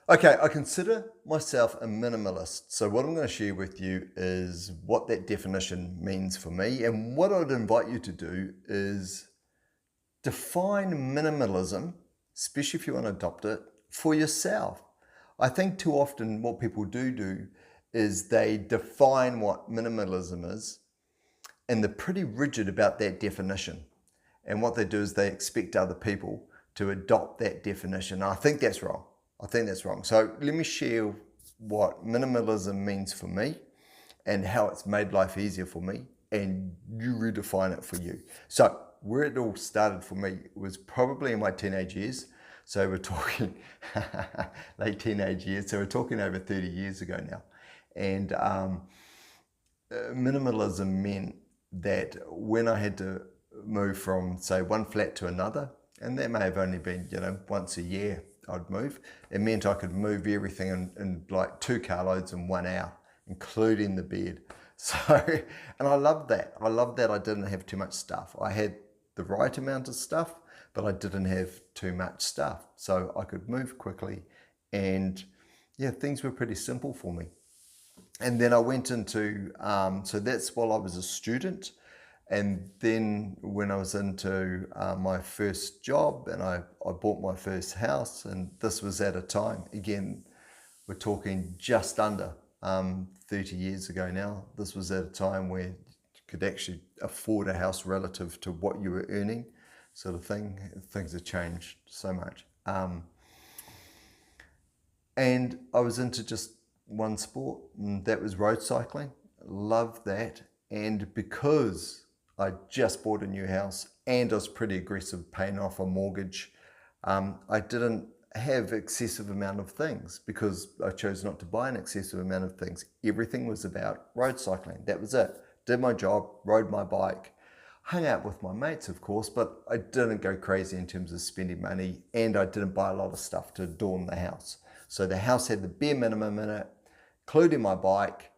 Okay, I consider myself a minimalist. So, what I'm going to share with you is what that definition means for me. And what I'd invite you to do is define minimalism, especially if you want to adopt it, for yourself. I think too often what people do is they define what minimalism is and they're pretty rigid about that definition. And what they do is they expect other people to adopt that definition. I think that's wrong. I think that's wrong. So let me share what minimalism means for me and how it's made life easier for me, and you redefine it for you. So where it all started for me was probably in my teenage years. So we're talking late teenage years. So we're talking over 30 years ago now. And minimalism meant that when I had to move from, say, one flat to another, and that may have only been, once a year I'd move, it meant I could move everything in like 2 carloads in 1 hour, including the bed. So, and I loved that. I loved that I didn't have too much stuff. I had the right amount of stuff, but I didn't have too much stuff. So I could move quickly and yeah, things were pretty simple for me. And then I went into, so that's while I was a student. And then when I was into my first job and I bought my first house, and this was at a time, again, we're talking just under 30 years ago now. This was at a time where you could actually afford a house relative to what you were earning, sort of thing. Things have changed so much. And I was into just one sport, and that was road cycling. Loved that. And because I just bought a new house and I was pretty aggressive paying off a mortgage, I didn't have excessive amount of things because I chose not to buy an excessive amount of things. Everything was about road cycling. That was it. Did my job, rode my bike, hung out with my mates, of course, but I didn't go crazy in terms of spending money, and I didn't buy a lot of stuff to adorn the house. So the house had the bare minimum in it, including my bike,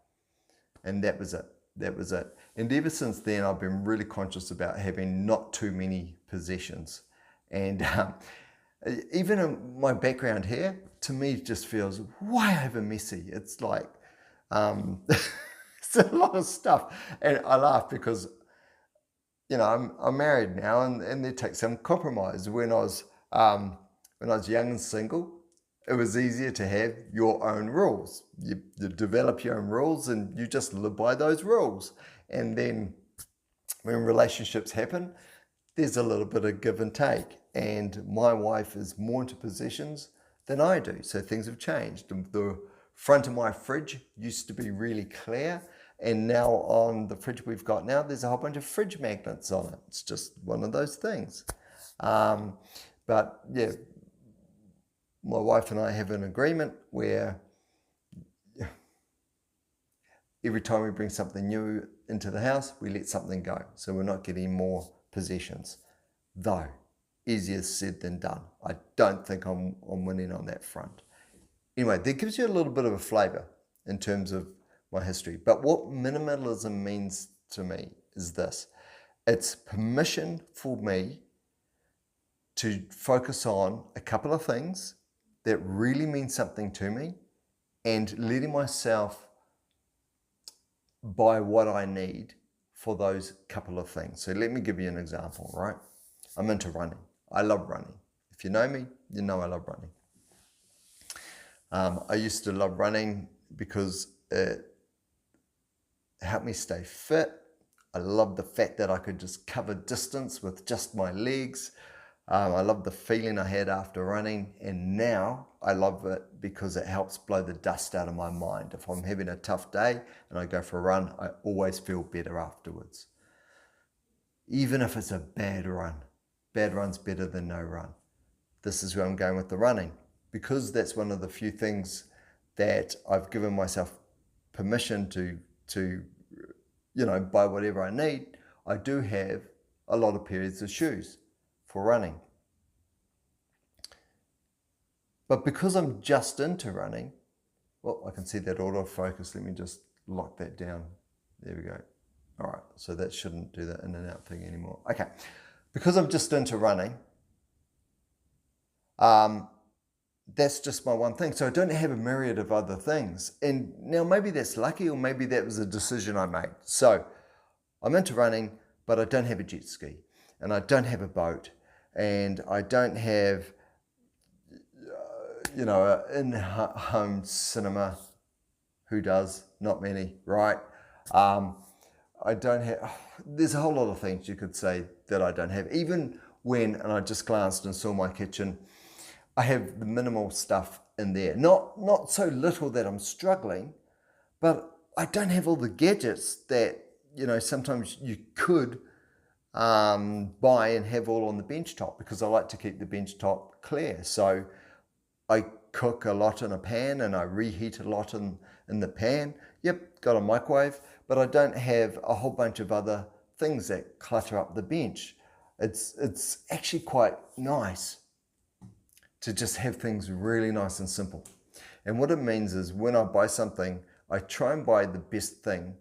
and that was it. That was it. And ever since then, I've been really conscious about having not too many possessions. And even in my background here, to me, it just feels way over messy. It's like, it's a lot of stuff. And I laugh because, I'm married now, and there takes some compromise. When I was young and single, it was easier to have your own rules. You develop your own rules and you just live by those rules. And then when relationships happen, there's a little bit of give and take. And my wife is more into possessions than I do. So things have changed. The front of my fridge used to be really clear. And now on the fridge we've got now, there's a whole bunch of fridge magnets on it. It's just one of those things. But yeah, my wife and I have an agreement where every time we bring something new into the house, we let something go. So we're not getting more possessions. Though, easier said than done. I don't think I'm winning on that front. Anyway, that gives you a little bit of a flavor in terms of my history. But what minimalism means to me is this. It's permission for me to focus on a couple of things that really mean something to me and letting myself buy what I need for those couple of things. So let me give you an example, right? I'm into running. I love running. If you know me, you know I love running. I used to love running because it helped me stay fit. I love the fact that I could just cover distance with just my legs. I love the feeling I had after running, and now I love it because it helps blow the dust out of my mind. If I'm having a tough day and I go for a run, I always feel better afterwards. Even if it's a bad run. Bad run's better than no run. This is where I'm going with the running, because that's one of the few things that I've given myself permission to buy whatever I need. I do have a lot of pairs of shoes for running. But because I'm just into running, well, I can see that autofocus. Let me just lock that down. There we go. All right, so that shouldn't do the in and out thing anymore. Okay, because I'm just into running, that's just my one thing. So I don't have a myriad of other things. And now maybe that's lucky, or maybe that was a decision I made. So I'm into running, but I don't have a jet ski, and I don't have a boat, and I don't have, an in-home cinema. Who does? Not many, right? I don't have, there's a whole lot of things you could say that I don't have. Even when, and I just glanced and saw my kitchen, I have the minimal stuff in there. Not so little that I'm struggling, but I don't have all the gadgets that, sometimes you could buy and have all on the bench top, because I like to keep the bench top clear. So I cook a lot in a pan, and I reheat a lot in the pan. Yep, got a microwave, but I don't have a whole bunch of other things that clutter up the bench. It's actually quite nice to just have things really nice and simple. And what it means is, when I buy something, I try and buy the best thing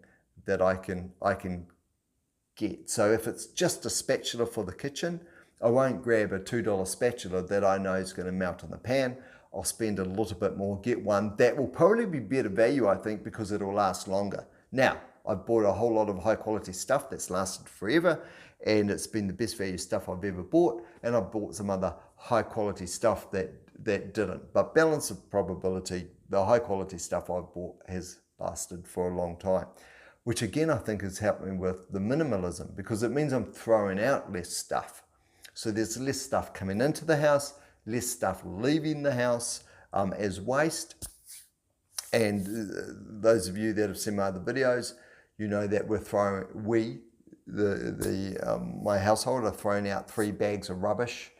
that I can get. So if it's just a spatula for the kitchen, I won't grab a $2 spatula that I know is going to melt in the pan. I'll spend a little bit more, get one that will probably be better value, I think, because it'll last longer. Now, I've bought a whole lot of high quality stuff that's lasted forever, and it's been the best value stuff I've ever bought, and I've bought some other high quality stuff that didn't. But balance of probability, the high quality stuff I've bought has lasted for a long time, which again I think is helping with the minimalism, because it means I'm throwing out less stuff. So there's less stuff coming into the house, less stuff leaving the house as waste. And those of you that have seen my other videos, you know that my household are throwing out 3 bags of rubbish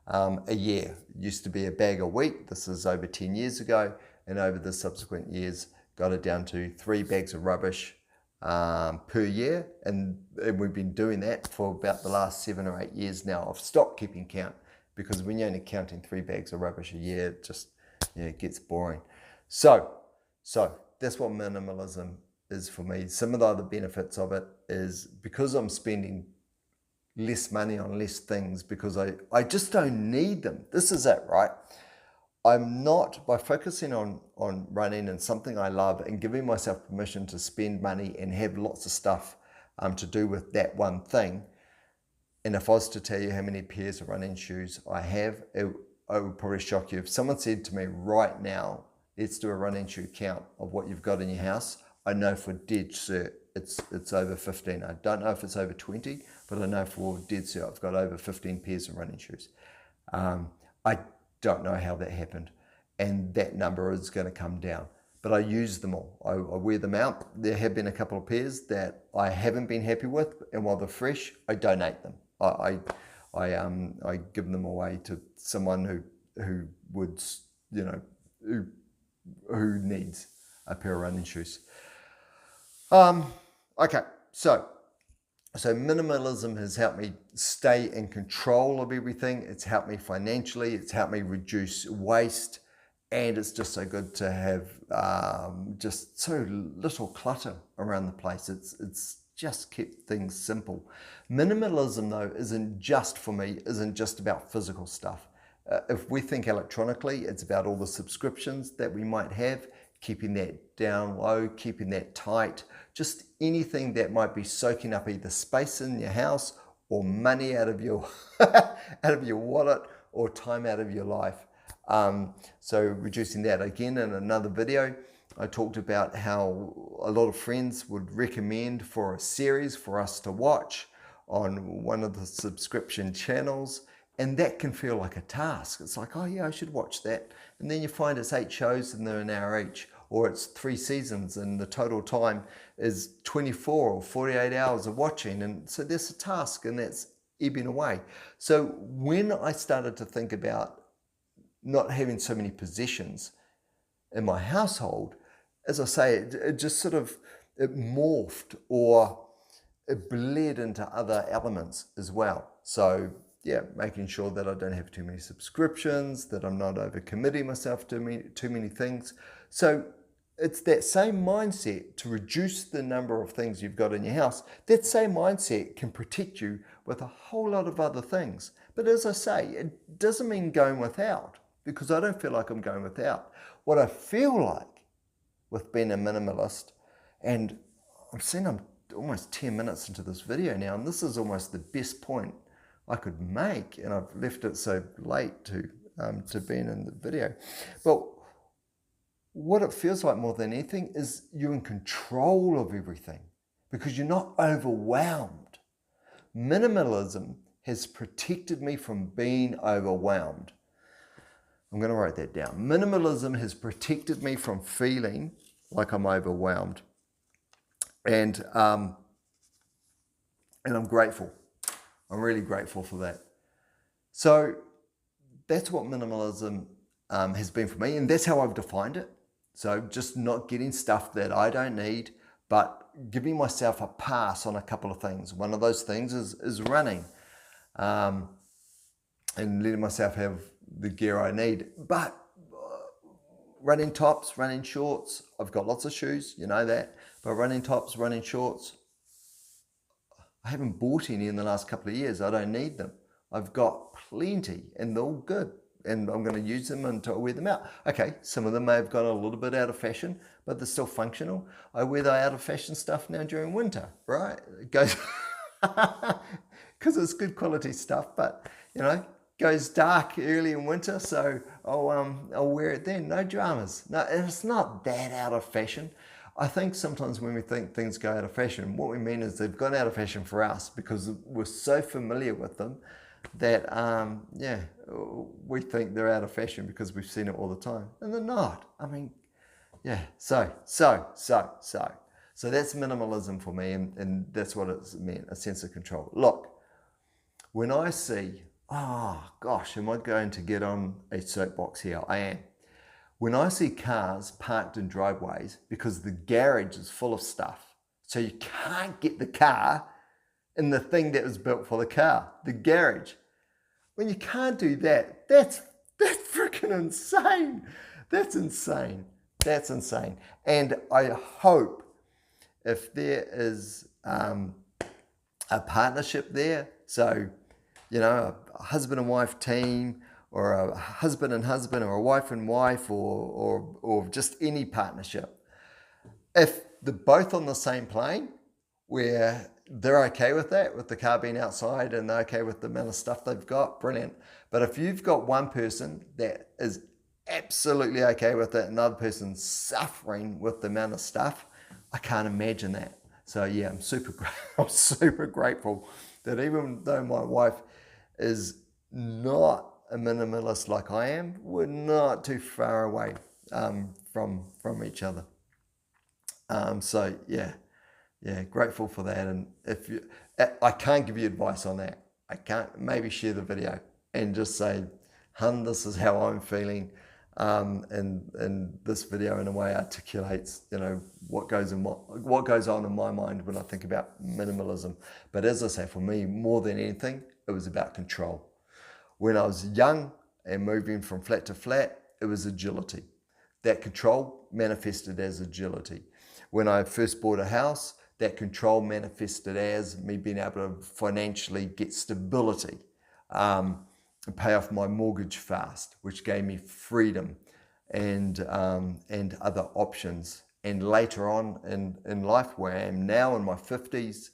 a year. It used to be a bag a week. This is over 10 years ago, and over the subsequent years got it down to 3 bags of rubbish per year, and we've been doing that for about the last 7 or 8 years now. I've stopped keeping count, because when you're only counting 3 bags of rubbish a year, it just it gets boring. So that's what minimalism is for me. Some of the other benefits of it is, because I'm spending less money on less things, because I just don't need them. This is it, right? I'm not, by focusing on running and something I love, and giving myself permission to spend money and have lots of stuff to do with that one thing. And if I was to tell you how many pairs of running shoes I have, it would probably shock you. If someone said to me right now, let's do a running shoe count of what you've got in your house, I know for dead cert it's over 15. I don't know if it's over 20, but I know for dead cert I've got over 15 pairs of running shoes. I don't know how that happened, and that number is going to come down. But I use them all. I wear them out. There have been a couple of pairs that I haven't been happy with, and while they're fresh, I donate them. I give them away to someone who would, who needs a pair of running shoes. Okay, so minimalism has helped me stay in control of everything. It's helped me financially. It's helped me reduce waste. And it's just so good to have just so little clutter around the place. It's just kept things simple. Minimalism, though, isn't just about physical stuff. If we think electronically, it's about all the subscriptions that we might have, keeping that down low, keeping that tight, just anything that might be soaking up either space in your house or money out of your out of your wallet, or time out of your life. So reducing that. Again, in another video, I talked about how a lot of friends would recommend for a series for us to watch on one of the subscription channels, and that can feel like a task. It's like, oh yeah, I should watch that. And then you find it's 8 shows and they're an hour each, or it's 3 seasons and the total time is 24 or 48 hours of watching. And so there's a task, and that's ebbing away. So when I started to think about not having so many possessions in my household, as I say, it just sort of, it morphed, or it bled into other elements as well. So yeah, making sure that I don't have too many subscriptions, that I'm not overcommitting myself to too many things. So it's that same mindset to reduce the number of things you've got in your house. That same mindset can protect you with a whole lot of other things. But as I say, it doesn't mean going without. because I don't feel like I'm going without. What I feel like with being a minimalist, and I'm seeing I'm almost 10 minutes into this video now, and this is almost the best point I could make, and I've left it so late to being in the video. But what it feels like more than anything is you're in control of everything because you're not overwhelmed. Minimalism has protected me from being overwhelmed. I'm going to write that down. Minimalism has protected me from feeling like I'm overwhelmed. And I'm grateful. I'm really grateful for that. So that's what minimalism has been for me, and that's how I've defined it. So just not getting stuff that I don't need, but giving myself a pass on a couple of things. One of those things is running, and letting myself have the gear I need. But running tops, running shorts, I've got lots of shoes, you know that, but running tops, running shorts, I haven't bought any in the last couple of years. I don't need them. I've got plenty and they're all good, and I'm going to use them until I wear them out. Okay, some of them may have gone a little bit out of fashion, but they're still functional. I wear the out of fashion stuff now during winter, right? It goes, because it's good quality stuff, but you know, goes dark early in winter, so I'll wear it then. No dramas. No, it's not that out of fashion. I think sometimes when we think things go out of fashion, what we mean is they've gone out of fashion for us because we're so familiar with them that, we think they're out of fashion because we've seen it all the time. And they're not. I mean, yeah. So that's minimalism for me, and that's what it's meant, a sense of control. Look, when I see, oh gosh, am I going to get on a soapbox here? I am. When I see cars parked in driveways because the garage is full of stuff, so you can't get the car in the thing that was built for the car, the garage. When you can't do that, that's freaking insane. That's insane. That's insane. And I hope if there is a partnership there, so, you know, a husband and wife team, or a husband and husband, or a wife and wife, or just any partnership. If they're both on the same plane, where they're okay with that, with the car being outside, and they're okay with the amount of stuff they've got, brilliant. But if you've got one person that is absolutely okay with it, and another person's suffering with the amount of stuff, I can't imagine that. So yeah, I'm super grateful that even though my wife is not a minimalist like I am, we're not too far away from each other. So yeah, grateful for that. And if you, I can't give you advice on that. I can't. Maybe share the video and just say, "Hun, this is how I'm feeling," and this video in a way articulates, you know, what goes on in my mind when I think about minimalism. But as I say, for me, more than anything, it was about control. When I was young and moving from flat to flat, it was agility. That control manifested as agility. When I first bought a house, that control manifested as me being able to financially get stability, and pay off my mortgage fast, which gave me freedom and other options. And later on in life, where I am now in my 50s,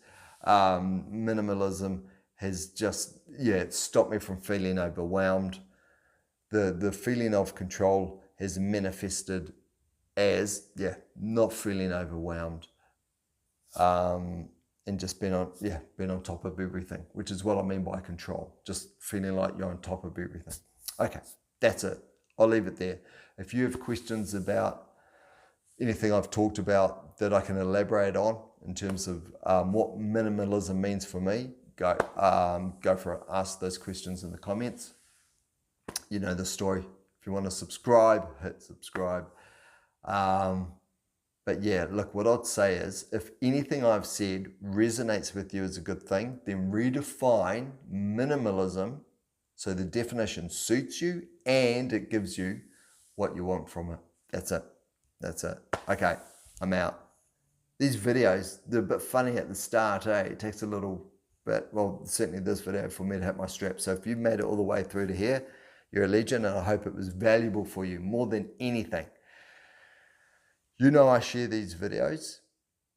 minimalism has just, it stopped me from feeling overwhelmed. The feeling of control has manifested as, not feeling overwhelmed. And just being on top of everything, which is what I mean by control. Just feeling like you're on top of everything. Okay, that's it. I'll leave it there. If you have questions about anything I've talked about that I can elaborate on in terms of what minimalism means for me, go for it. Ask those questions in the comments. You know the story. If you want to subscribe, hit subscribe. But yeah, look, what I'd say is, if anything I've said resonates with you as a good thing, then redefine minimalism so the definition suits you and it gives you what you want from it. That's it. Okay, I'm out. These videos, they're a bit funny at the start, eh? It takes a little bit, well, certainly this video, for me to hit my strap. So if you've made it all the way through to here, You're a legend, and I hope it was valuable for you more than anything. You know I share these videos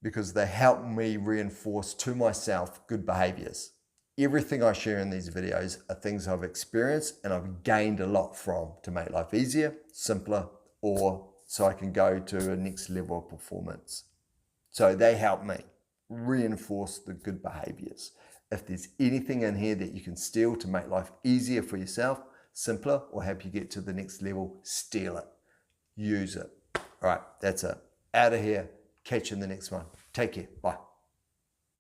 because they help me reinforce to myself good behaviors. Everything I share in these videos are things I've experienced and I've gained a lot from to make life easier, simpler, or so I can go to a next level of performance. So they help me reinforce the good behaviors. If there's anything in here that you can steal to make life easier for yourself, simpler, or help you get to the next level, steal it. Use it. All right, that's it. Out of here. Catch you in the next one. Take care. Bye.